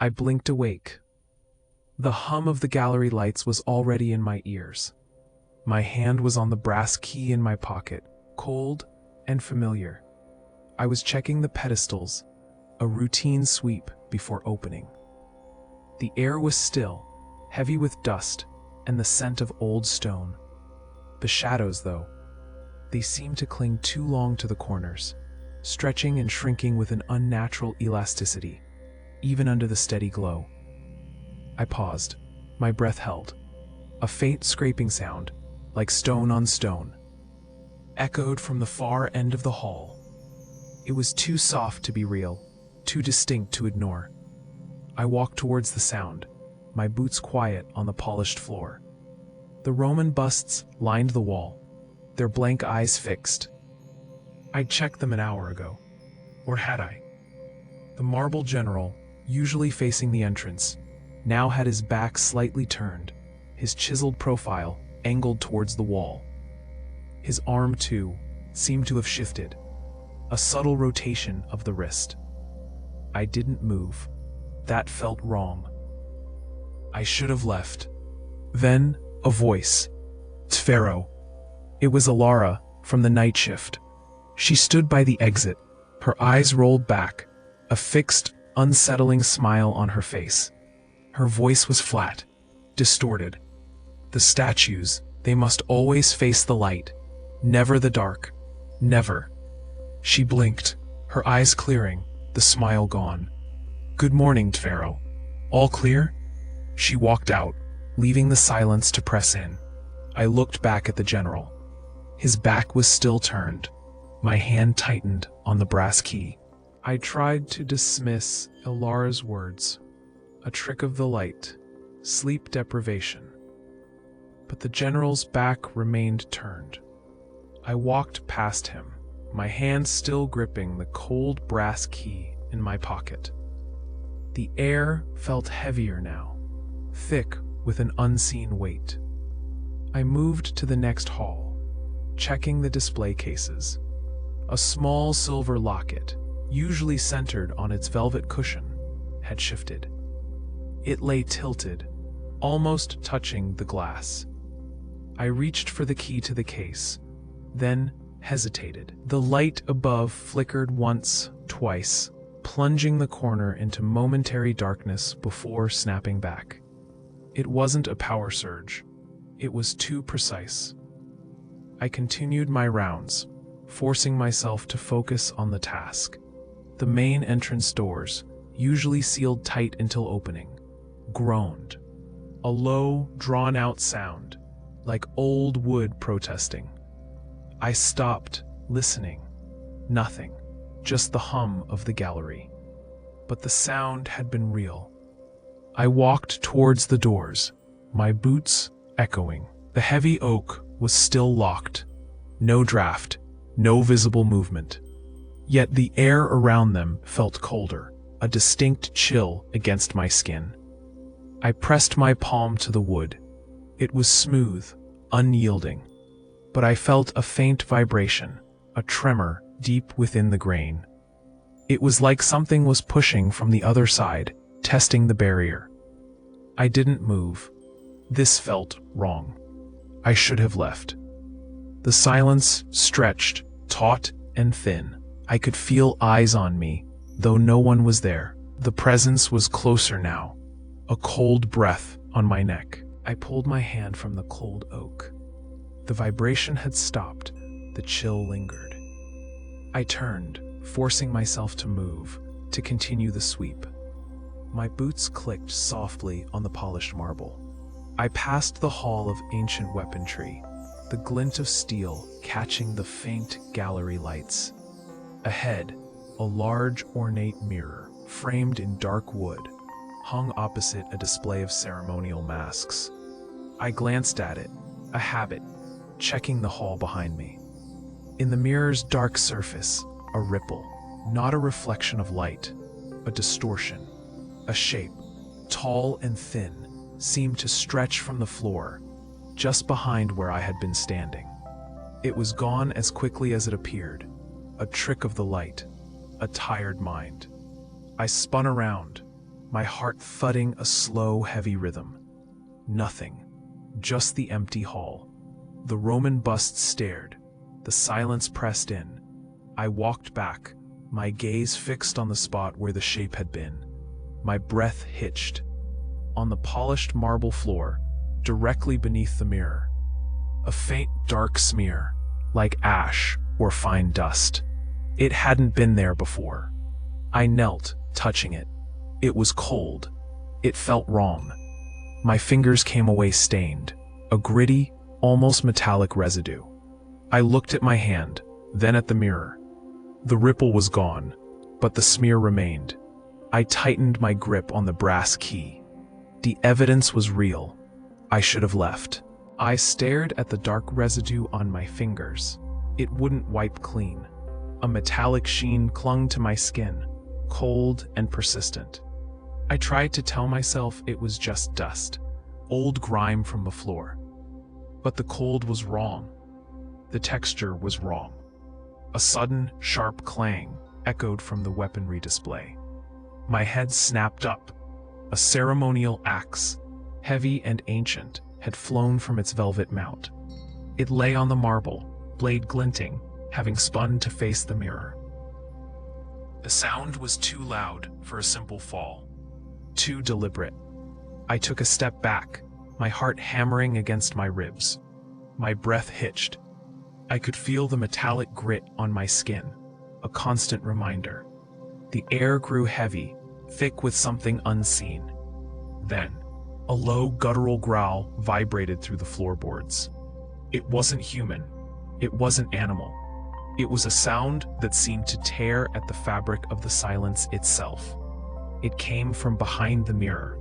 I blinked awake. The hum of the gallery lights was already in my ears. My hand was on the brass key in my pocket, cold and familiar. I was checking the pedestals, a routine sweep before opening. The air was still, heavy with dust and the scent of old stone. The shadows, though, they seemed to cling too long to the corners, stretching and shrinking with an unnatural elasticity, even under the steady glow. I paused, my breath held. A faint scraping sound, like stone on stone, echoed from the far end of the hall. It was too soft to be real, too distinct to ignore. I walked towards the sound, my boots quiet on the polished floor. The Roman busts lined the wall, their blank eyes fixed. I'd checked them an hour ago. Or had I? The marble general, usually facing the entrance, now had his back slightly turned, his chiseled profile angled towards the wall. His arm, too, seemed to have shifted, a subtle rotation of the wrist. I didn't move. That felt wrong. I should have left. Then, a voice. Tvero. It was Alara, from the night shift. She stood by the exit, her eyes rolled back, a fixed, unsettling smile on her face. Her voice was flat, distorted. The statues, they must always face the light, never the dark, never. She blinked, her eyes clearing, the smile gone. Good morning, Tvero. All clear? She walked out, leaving the silence to press in. I looked back at the general. His back was still turned. My hand tightened on the brass key. I tried to dismiss Alara's words. A trick of the light, sleep deprivation. But the general's back remained turned. I walked past him, my hand still gripping the cold brass key in my pocket. The air felt heavier now, thick with an unseen weight. I moved to the next hall, checking the display cases. A small silver locket, usually centered on its velvet cushion, had shifted. It lay tilted, almost touching the glass. I reached for the key to the case, then hesitated. The light above flickered once, twice, plunging the corner into momentary darkness before snapping back. It wasn't a power surge. It was too precise. I continued my rounds, forcing myself to focus on the task. The main entrance doors, usually sealed tight until opening, groaned. A low, drawn-out sound, like old wood protesting. I stopped, listening. Nothing, just the hum of the gallery. But the sound had been real. I walked towards the doors, my boots echoing. The heavy oak was still locked. No draft, no visible movement. Yet the air around them felt colder, a distinct chill against my skin. I pressed my palm to the wood. It was smooth, unyielding. But I felt a faint vibration, a tremor deep within the grain. It was like something was pushing from the other side, testing the barrier. I didn't move. This felt wrong. I should have left. The silence stretched, taut and thin. I could feel eyes on me, though no one was there. The presence was closer now, a cold breath on my neck. I pulled my hand from the cold oak. The vibration had stopped, the chill lingered. I turned, forcing myself to move, to continue the sweep. My boots clicked softly on the polished marble. I passed the hall of ancient weaponry, the glint of steel catching the faint gallery lights. Ahead, a large ornate mirror, framed in dark wood, hung opposite a display of ceremonial masks. I glanced at it, a habit, checking the hall behind me. In the mirror's dark surface, a ripple, not a reflection of light, a distortion. A shape, tall and thin, seemed to stretch from the floor, just behind where I had been standing. It was gone as quickly as it appeared, a trick of the light, a tired mind. I spun around, my heart thudding a slow, heavy rhythm. Nothing. Just the empty hall. The Roman bust stared. The silence pressed in. I walked back, my gaze fixed on the spot where the shape had been. My breath hitched. On the polished marble floor, directly beneath the mirror, a faint dark smear, like ash or fine dust. It hadn't been there before. I knelt, touching it. It was cold. It felt wrong. My fingers came away stained, a gritty, almost metallic residue. I looked at my hand, then at the mirror. The ripple was gone, but the smear remained. I tightened my grip on the brass key. The evidence was real. I should have left. I stared at the dark residue on my fingers. It wouldn't wipe clean. A metallic sheen clung to my skin, cold and persistent. I tried to tell myself it was just dust, old grime from the floor. But the cold was wrong. The texture was wrong. A sudden, sharp clang echoed from the weaponry display. My head snapped up. A ceremonial axe, heavy and ancient, had flown from its velvet mount. It lay on the marble, blade glinting, having spun to face the mirror. The sound was too loud for a simple fall, too deliberate. I took a step back, my heart hammering against my ribs. My breath hitched. I could feel the metallic grit on my skin, a constant reminder. The air grew heavy, thick with something unseen. Then, a low guttural growl vibrated through the floorboards. It wasn't human. It wasn't animal. It was a sound that seemed to tear at the fabric of the silence itself. It came from behind the mirror.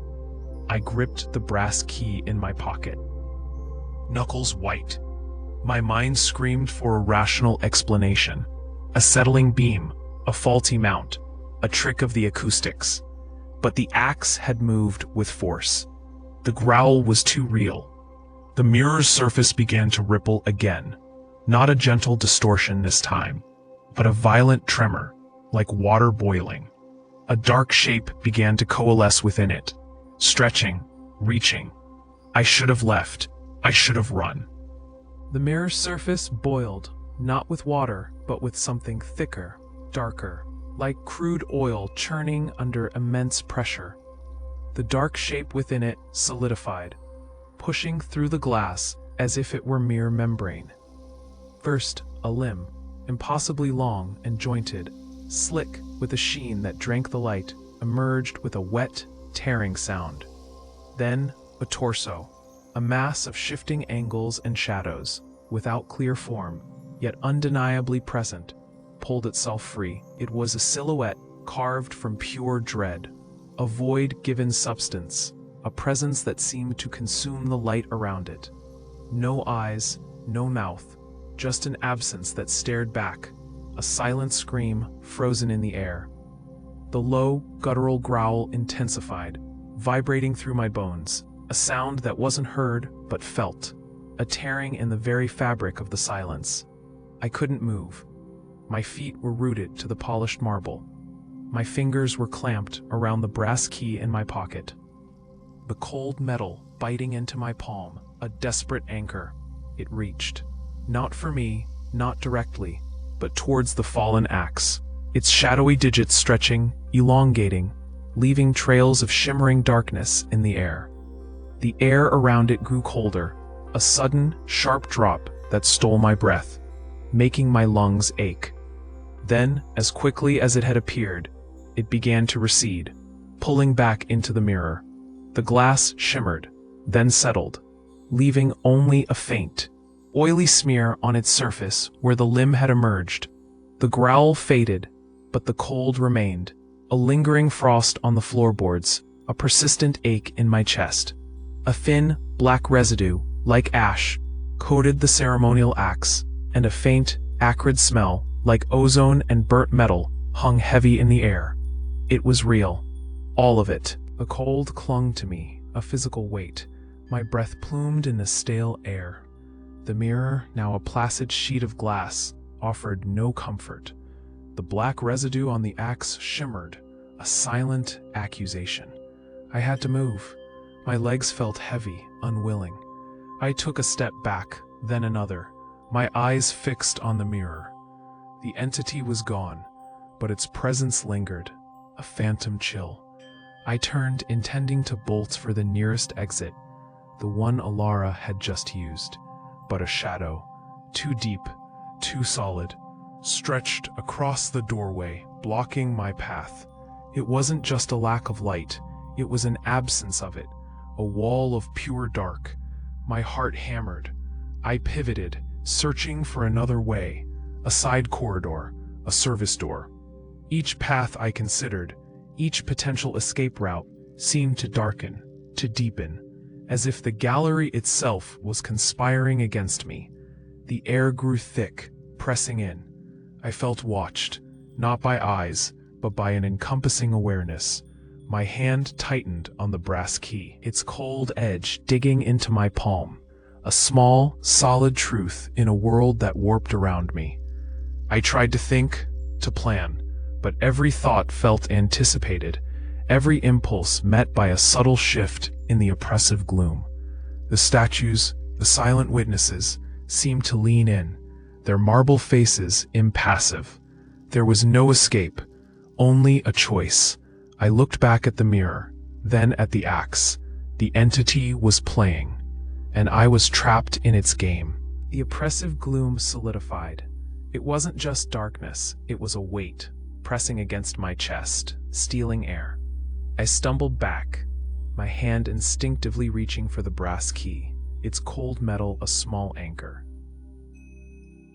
I gripped the brass key in my pocket. Knuckles white. My mind screamed for a rational explanation. A settling beam, a faulty mount, a trick of the acoustics. But the axe had moved with force. The growl was too real. The mirror's surface began to ripple again. Not a gentle distortion this time, but a violent tremor, like water boiling. A dark shape began to coalesce within it, stretching, reaching. I should have left. I should have run. The mirror's surface boiled, not with water, but with something thicker, darker, like crude oil churning under immense pressure. The dark shape within it solidified, pushing through the glass as if it were mere membrane. First, a limb, impossibly long and jointed, slick with a sheen that drank the light, emerged with a wet, tearing sound. Then, a torso, a mass of shifting angles and shadows, without clear form, yet undeniably present, pulled itself free. It was a silhouette carved from pure dread, a void-given substance, a presence that seemed to consume the light around it. No eyes, no mouth, just an absence that stared back, a silent scream frozen in the air. The low, guttural growl intensified, vibrating through my bones, a sound that wasn't heard but felt, a tearing in the very fabric of the silence. I couldn't move. My feet were rooted to the polished marble. My fingers were clamped around the brass key in my pocket. The cold metal biting into my palm, a desperate anchor. It reached. Not for me, not directly, but towards the fallen axe, its shadowy digits stretching, elongating, leaving trails of shimmering darkness in the air. The air around it grew colder, a sudden, sharp drop that stole my breath, making my lungs ache. Then, as quickly as it had appeared, it began to recede, pulling back into the mirror. The glass shimmered, then settled, leaving only a faint, oily smear on its surface where the limb had emerged. The growl faded, but the cold remained, a lingering frost on the floorboards, a persistent ache in my chest. A thin, black residue, like ash, coated the ceremonial axe, and a faint, acrid smell, like ozone and burnt metal, hung heavy in the air. It was real. All of it. The cold clung to me, a physical weight. My breath plumed in the stale air. The mirror, now a placid sheet of glass, offered no comfort. The black residue on the axe shimmered, a silent accusation. I had to move. My legs felt heavy, unwilling. I took a step back, then another, my eyes fixed on the mirror. The entity was gone, but its presence lingered, a phantom chill. I turned, intending to bolt for the nearest exit, the one Alara had just used. But a shadow, too deep, too solid, stretched across the doorway, blocking my path. It wasn't just a lack of light, it was an absence of it, a wall of pure dark. My heart hammered. I pivoted, searching for another way, a side corridor, a service door. Each path I considered, each potential escape route, seemed to darken, to deepen, as if the gallery itself was conspiring against me. The air grew thick, pressing in. I felt watched, not by eyes, but by an encompassing awareness. My hand tightened on the brass key, its cold edge digging into my palm, a small, solid truth in a world that warped around me. I tried to think, to plan, but every thought felt anticipated, every impulse met by a subtle shift in the oppressive gloom. The statues, the silent witnesses, seemed to lean in, their marble faces impassive. There was no escape, only a choice. I looked back at the mirror, then at the axe. The entity was playing, and I was trapped in its game. The oppressive gloom solidified. It wasn't just darkness, it was a weight, pressing against my chest, stealing air. I stumbled back, my hand instinctively reaching for the brass key, its cold metal a small anchor.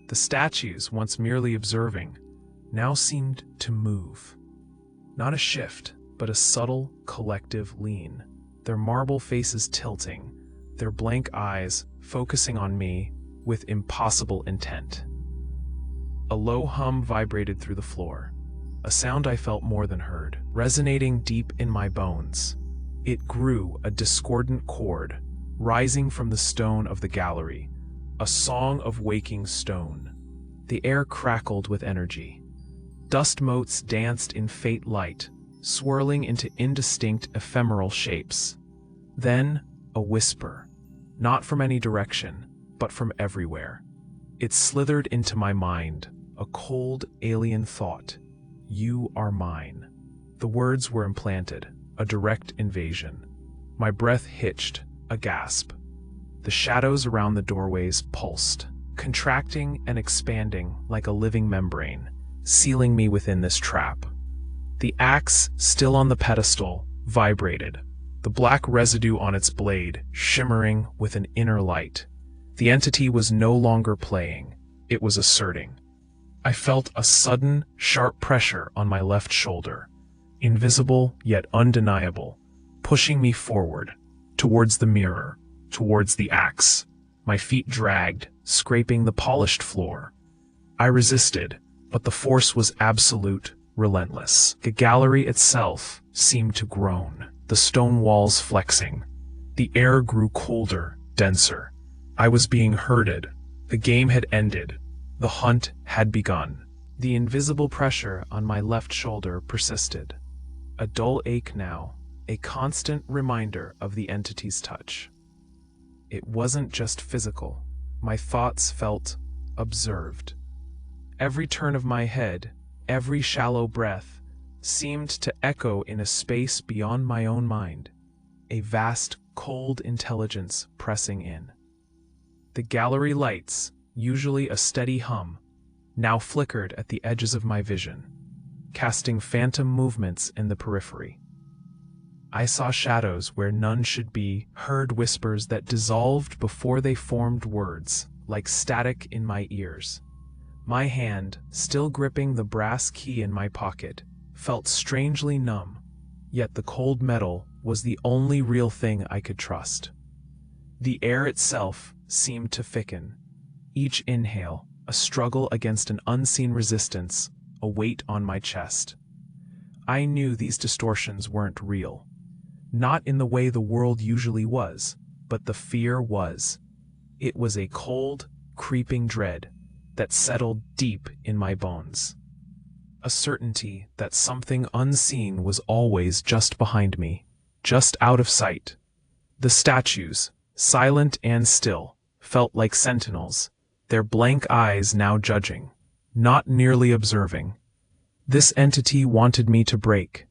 The statues, once merely observing, now seemed to move. Not a shift, but a subtle, collective lean, their marble faces tilting, their blank eyes focusing on me with impossible intent. A low hum vibrated through the floor, a sound I felt more than heard, resonating deep in my bones. It grew, a discordant chord, rising from the stone of the gallery, a song of waking stone. The air crackled with energy. Dust motes danced in faint light, swirling into indistinct ephemeral shapes. Then, a whisper, not from any direction, but from everywhere. It slithered into my mind, a cold, alien thought. You are mine. The words were implanted, a direct invasion. My breath hitched, a gasp. The shadows around the doorways pulsed, contracting and expanding like a living membrane, sealing me within this trap. The axe, still on the pedestal, vibrated, the black residue on its blade shimmering with an inner light. The entity was no longer playing, it was asserting. I felt a sudden, sharp pressure on my left shoulder, invisible yet undeniable, pushing me forward, towards the mirror, towards the axe. My feet dragged, scraping the polished floor. I resisted, but the force was absolute, relentless. The gallery itself seemed to groan, the stone walls flexing. The air grew colder, denser. I was being herded. The game had ended. The hunt had begun. The invisible pressure on my left shoulder persisted. A dull ache now, a constant reminder of the entity's touch. It wasn't just physical. My thoughts felt observed. Every turn of my head, every shallow breath, seemed to echo in a space beyond my own mind, a vast, cold intelligence pressing in. The gallery lights, usually a steady hum, now flickered at the edges of my vision, casting phantom movements in the periphery. I saw shadows where none should be, heard whispers that dissolved before they formed words, like static in my ears. My hand, still gripping the brass key in my pocket, felt strangely numb, yet the cold metal was the only real thing I could trust. The air itself seemed to thicken. Each inhale, a struggle against an unseen resistance, a weight on my chest. I knew these distortions weren't real. Not in the way the world usually was, but the fear was. It was a cold, creeping dread that settled deep in my bones. A certainty that something unseen was always just behind me, just out of sight. The statues, silent and still, felt like sentinels, their blank eyes now judging, not merely observing. This entity wanted me to break.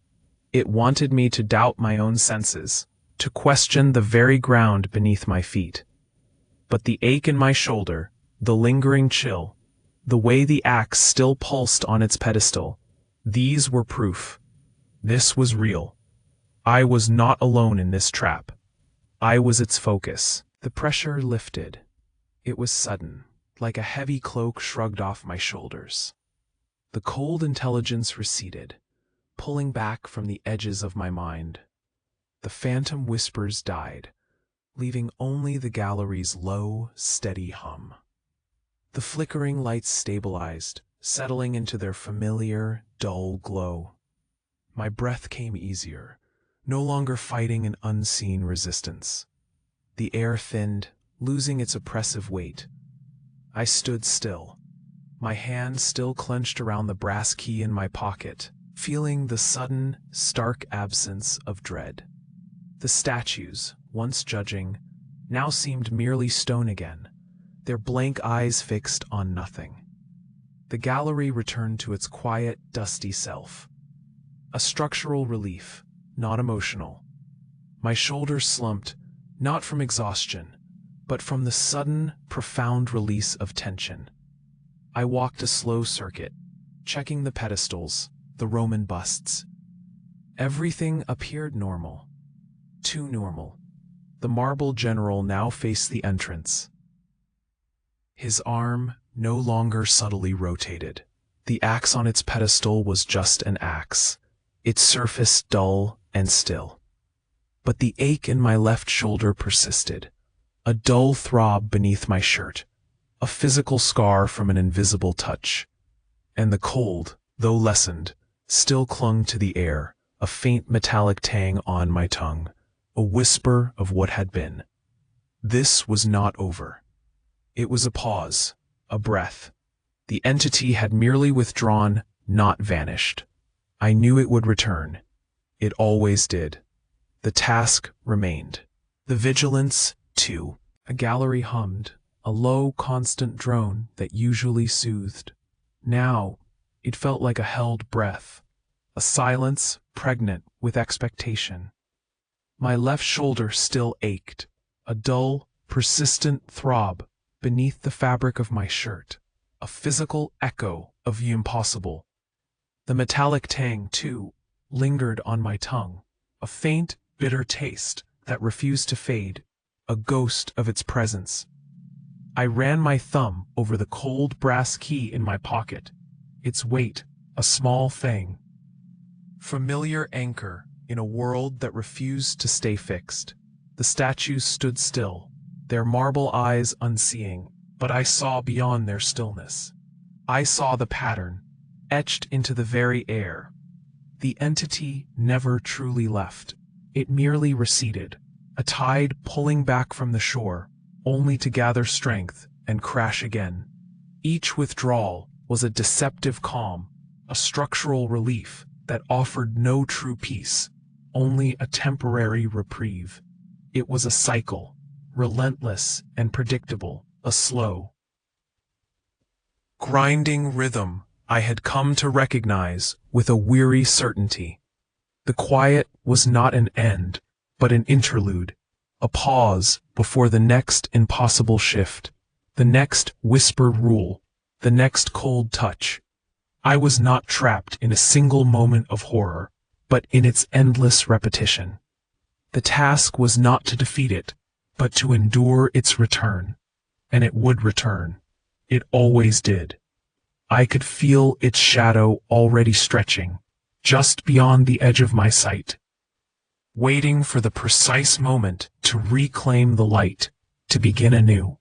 It wanted me to doubt my own senses, to question the very ground beneath my feet. But the ache in my shoulder, the lingering chill, the way the axe still pulsed on its pedestal, these were proof. This was real. I was not alone in this trap. I was its focus. The pressure lifted. It was sudden, like a heavy cloak shrugged off my shoulders. The cold intelligence receded, pulling back from the edges of my mind. The phantom whispers died, leaving only the gallery's low, steady hum. The flickering lights stabilized, settling into their familiar, dull glow. My breath came easier, no longer fighting an unseen resistance. The air thinned, losing its oppressive weight. I stood still, my hand still clenched around the brass key in my pocket, feeling the sudden, stark absence of dread. The statues, once judging, now seemed merely stone again, their blank eyes fixed on nothing. The gallery returned to its quiet, dusty self. A structural relief, not emotional. My shoulders slumped, not from exhaustion, but from the sudden, profound release of tension. I walked a slow circuit, checking the pedestals, the Roman busts. Everything appeared normal. Too normal. The marble general now faced the entrance. His arm no longer subtly rotated. The axe on its pedestal was just an axe, its surface dull and still. But the ache in my left shoulder persisted, a dull throb beneath my shirt, a physical scar from an invisible touch. And the cold, though lessened, still clung to the air, a faint metallic tang on my tongue, a whisper of what had been. This was not over. It was a pause, a breath. The entity had merely withdrawn, not vanished. I knew it would return. It always did. The task remained. The vigilance, too. A gallery hummed, a low, constant drone that usually soothed. Now, it felt like a held breath, a silence pregnant with expectation. My left shoulder still ached, a dull, persistent throb beneath the fabric of my shirt, a physical echo of the impossible. The metallic tang, too, lingered on my tongue, a faint, bitter taste that refused to fade, a ghost of its presence. I ran my thumb over the cold brass key in my pocket, its weight, a small thing. Familiar anchor in a world that refused to stay fixed. The statues stood still, their marble eyes unseeing, but I saw beyond their stillness. I saw the pattern, etched into the very air. The entity never truly left. It merely receded, a tide pulling back from the shore, only to gather strength and crash again. Each withdrawal was a deceptive calm, a structural relief that offered no true peace, only a temporary reprieve. It was a cycle, relentless and predictable, a slow, grinding rhythm I had come to recognize with a weary certainty. The quiet was not an end, but an interlude, a pause before the next impossible shift, the next whispered rule, the next cold touch. I was not trapped in a single moment of horror, but in its endless repetition. The task was not to defeat it, but to endure its return. And it would return. It always did. I could feel its shadow already stretching, just beyond the edge of my sight, waiting for the precise moment to reclaim the light, to begin anew.